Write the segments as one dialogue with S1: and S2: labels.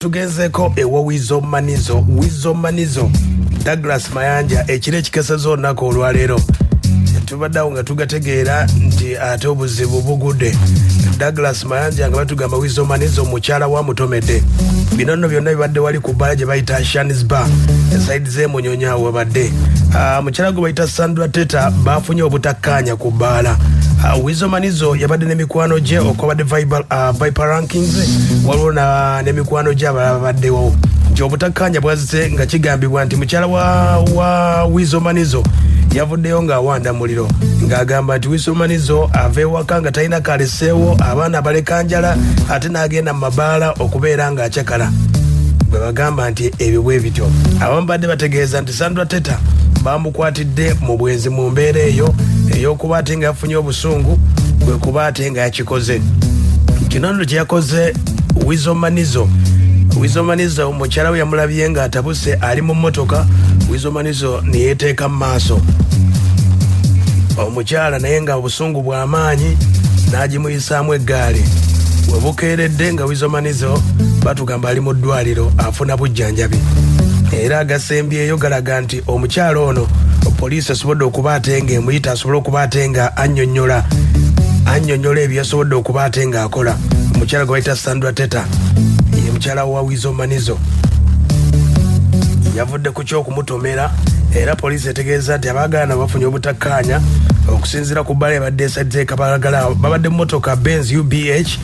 S1: Tugezeko ewo Wizo Manizo Douglas Mayanja ekire kikesezo nako olwalero tubaddawo nga tugategeera nti ate obuzibu bugude. Douglas Mayanja nga batugamba Wizo Manizo mukyala wa Mutomede. Bino nno byonna bibadde wali ku bbala gye bayita Shanis Bar esaidi z'emunyonyo awo wabadde. Mukyala gwe bayita Sandra Teta bafunye obutakkaanya ku bbala. Wizo Manizo yabadde n'emikwano gye okwabadde Viper Rankings waliwo n'emikwano gye abalala babaddewo nti obutakkaanya bwazise nga kigambibwa nti mukyala wa Wizo Manizo yavuddeyo ng'awanda muliro ng'agamba nti Wizo Manizo ava ewaka nga talina kaleseewo abaana abaleka njala ate n'agenda mu mabaala okubeera ng'akyakala. Bwe bagamba nti ebyo bwe bityo abamu badde bategeeza nti Sandra Teta bamukwatidde mu bwenzi mu mbeera eyo ey'okuba ate nga yafunye obusungu bwe kuba ate nga yakikoze. Kino nno kye yakoze Wizo Manizo mukyala we yamulabye nga atabuse ali mu mmotoka. Wizo Manizo ne yeeteeka mu maaso omukyala naye nga obusungu bw'amaanyi n'agimuyisaamu eggaali. We bukeeredde nga Wizo Manizo batugamba ali mu ddwaliro afuna bujjanjabi era agasembyeyo galaga nti omukyala ono poliisi asobodde okuba ate nga emuyita asobole okuba ate nga annyonnyola ebyo yasobodde okuba ate nga akola. Omukyala gwe bayita Sandra Teta ye mukyala wa Wizo Manizo yavudde ku ky'okumutomera era poliisi etegeeza nti abaagaana bafunye obutakkaanya okusinziira ku bbala ebadde esaidi z'ekabalagala babadde mu motoka Benz UBH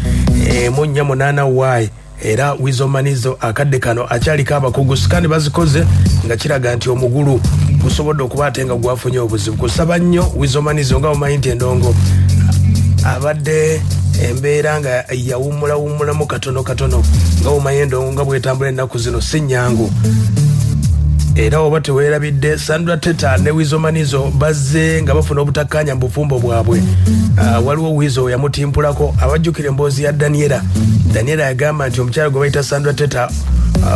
S1: 488Y era Wizo Manizo akadde kano akyaliko abakugu sikani bazikoze nga kiraga nti omugulu gusobodde okuba ate nga gwafunye obuzibu. Kusaba nnyo Wizo Manizo nga mumanyi nti endongo abadde embeera nga yawummulawummulamu katono nga mumanyi endongo nga bwetambula ennaku zino si nnyangu. Era oba teweerabidde Sandra Teta ne Wizo Manizo bazze nga bafuna obutakkaanya mu bufumbo bwabwe. Waliwo Wizo yamutimpulako abajjukira emboozi ya Daniela yagamba nti omukyala gwe bayita Sandra Teta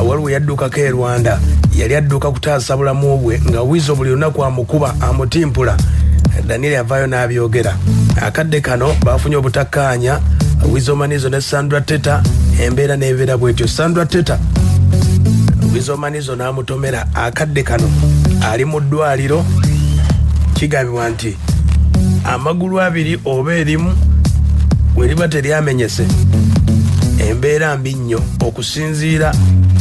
S1: waliwo yaddukako e Rwanda yali adduka kutaasa bulamu bwe nga Wizo buli lunaku amukuba amutimpula. Daniela yavaayo n'abyogera. Akadde kano bafunye obutakkaanya Wizo Manizo ne Sandra Teta embeera n'ebeera bwetyo. Sandra Teta Wizo Manizo n'amutomera akadde kano ali mu ddwaliro kigambibwa nti amagulu abiri oba erimu bwe liba teryamenyese embeera mbi nnyo okusinziira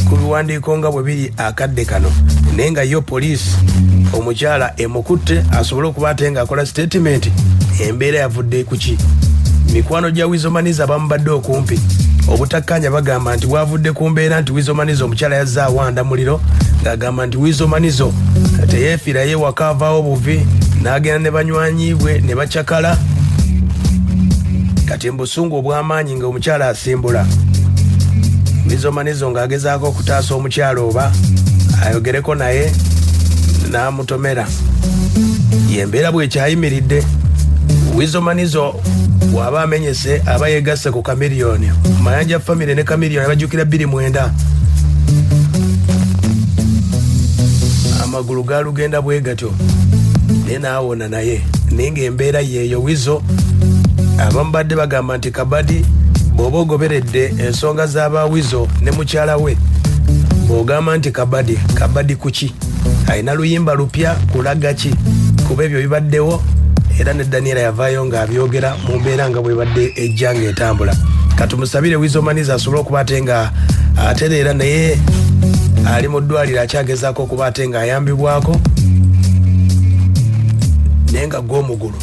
S1: ku biwandiiko nga bwe biri akadde kano. Naye nga yo poliisi omukyala emukutte asobole okuba ate nga akola statement embeera yavudde ku ki. Mikwano gya Wizo Manizo abamu badde okumpi obutakkaanya bagamba nti bwavudde ku mbeera nti Wizo Manizo omukyala yazze awanda muliro ng'agamba nti Wizo Manizo teyeefiira ye waka avaawo buvi n'agenda ne banywanyi bwe ne bakyakala kati mbusungu obw'amaanyi nga omukyala asimbula. Wizo Manizo ng'agezaako okutaasa omukyala oba ayogereko naye n'amutomera yembeera bwekyayimiridde. Wizo Manizo waba amenyese aba yegasse ku Chameleone. Mayanja family ne Chameleone bajjukira 29 amagulu galugenda bwe gatyo nenaawona naye naye ng'embeera yeeyo. Wizo abamu badde bagamba nti Kabadi bw'oba ogoberedde ensonga z'aba Wizo ne mukyala we bw'ogamba nti Kabadi kuki alina luyimba lupya kulaga ki kuba ebyo bibaddewo. Era ne Daniela yavaayo ng'abyogera mu mbeera nga bwebadde ejja ng'etambula. Katumusabire Wizo Manizo asobole okuba ate nga atereera naye ali mu ddwaliro akyagezaako okuba ate ng'ayambibwako naye nga gw'omugulu